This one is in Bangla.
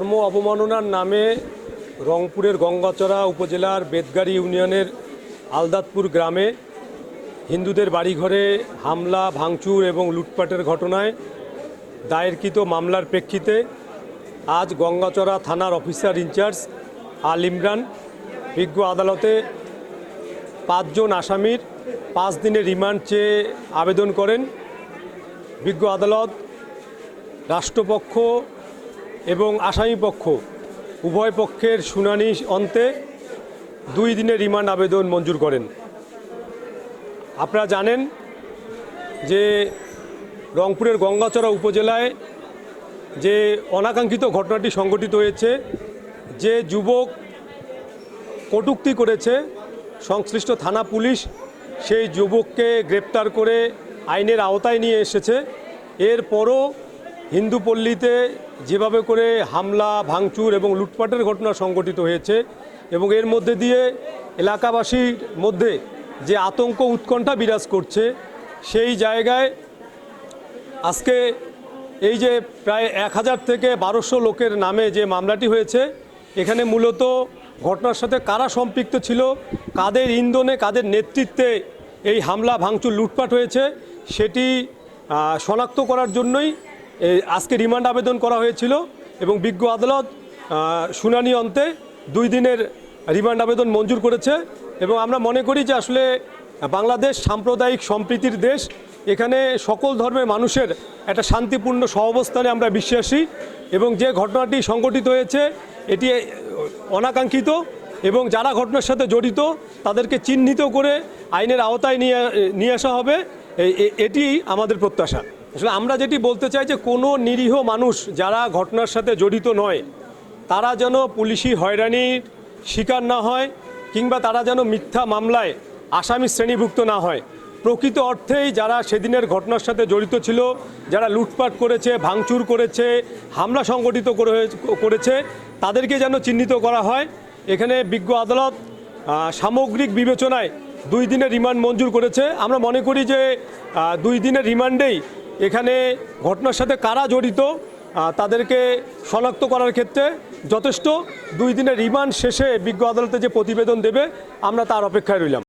ধর্ম অবমাননার নামে রংপুরের গঙ্গাচড়া উপজেলার বেতগাড়ি ইউনিয়নের আলদাতপুর গ্রামে হিন্দুদের বাড়িঘরে হামলা ভাঙচুর এবং লুটপাটের ঘটনায় দায়েরকৃত মামলার প্রেক্ষিতে আজ গঙ্গাচড়া থানার অফিসার ইনচার্জ আল ইমরান বিজ্ঞ আদালতে 5 জন আসামির 5 দিনের রিমান্ড চেয়ে আবেদন করেন। বিজ্ঞ আদালত রাষ্ট্রপক্ষ এবং আসামিপক্ষ উভয় পক্ষের শুনানি অন্তে 2 দিনের রিমান্ড আবেদন মঞ্জুর করেন। আপনারা জানেন যে রংপুরের গঙ্গাচড়া উপজেলায় যে অনাকাঙ্ক্ষিত ঘটনাটি সংঘটিত হয়েছে, যে যুবক কটূক্তি করেছে সংশ্লিষ্ট থানা পুলিশ সেই যুবককে গ্রেপ্তার করে আইনের আওতায় নিয়ে এসেছে। এরপরও হিন্দু পল্লীতে যেভাবে করে হামলা ভাঙচুর এবং লুটপাটের ঘটনা সংঘটিত হয়েছে এবং এর মধ্যে দিয়ে এলাকাবাসীর মধ্যে যে আতঙ্ক উৎকণ্ঠা বিরাজ করছে, সেই জায়গায় আজকে এই যে প্রায় 1000 থেকে 1200 লোকের নামে যে মামলাটি হয়েছে, এখানে মূলত ঘটনার সাথে কারা সম্পৃক্ত ছিল, কাদের ইন্ধনে কাদের নেতৃত্বে এই হামলা ভাঙচুর লুটপাট হয়েছে সেটি শনাক্ত করার জন্যই আজকে রিমান্ড আবেদন করা হয়েছিল এবং বিজ্ঞ আদালত শুনানি অন্তে 2 দিনের রিমান্ড আবেদন মঞ্জুর করেছে। এবং আমরা মনে করি যে আসলে বাংলাদেশ সাম্প্রদায়িক সম্প্রীতির দেশ, এখানে সকল ধর্মের মানুষের একটা শান্তিপূর্ণ সহাবস্থানে আমরা বিশ্বাসী এবং যে ঘটনাটি সংঘটিত হয়েছে এটি অনাকাঙ্ক্ষিত এবং যারা ঘটনার সাথে জড়িত তাদেরকে চিহ্নিত করে আইনের আওতায় নিয়ে আসা হবে, এটি আমাদের প্রত্যাশা। আসলে আমরা যেটি বলতে চাই যে কোনো নিরীহ মানুষ যারা ঘটনার সাথে জড়িত নয় তারা যেন পুলিশি হয়রানির শিকার না হয় কিংবা তারা যেন মিথ্যা মামলায় আসামি শ্রেণীভুক্ত না হয়। প্রকৃত অর্থেই যারা সেদিনের ঘটনার সাথে জড়িত ছিল, যারা লুটপাট করেছে, ভাঙচুর করেছে, হামলা সংগঠিত করেছে তাদেরকে যেন চিহ্নিত করা হয়। এখানে বিজ্ঞ আদালত সামগ্রিক বিবেচনায় 2 দিনের রিমান্ড মঞ্জুর করেছে। আমরা মনে করি যে 2 দিনের রিমান্ডেই এখানে ঘটনার সাথে কারা জড়িত তাদেরকে শনাক্ত করার ক্ষেত্রে যথেষ্ট। 2 দিনের রিমান্ড শেষে বিজ্ঞ আদালতে যে প্রতিবেদন দেবে আমরা তার অপেক্ষায় রইলাম।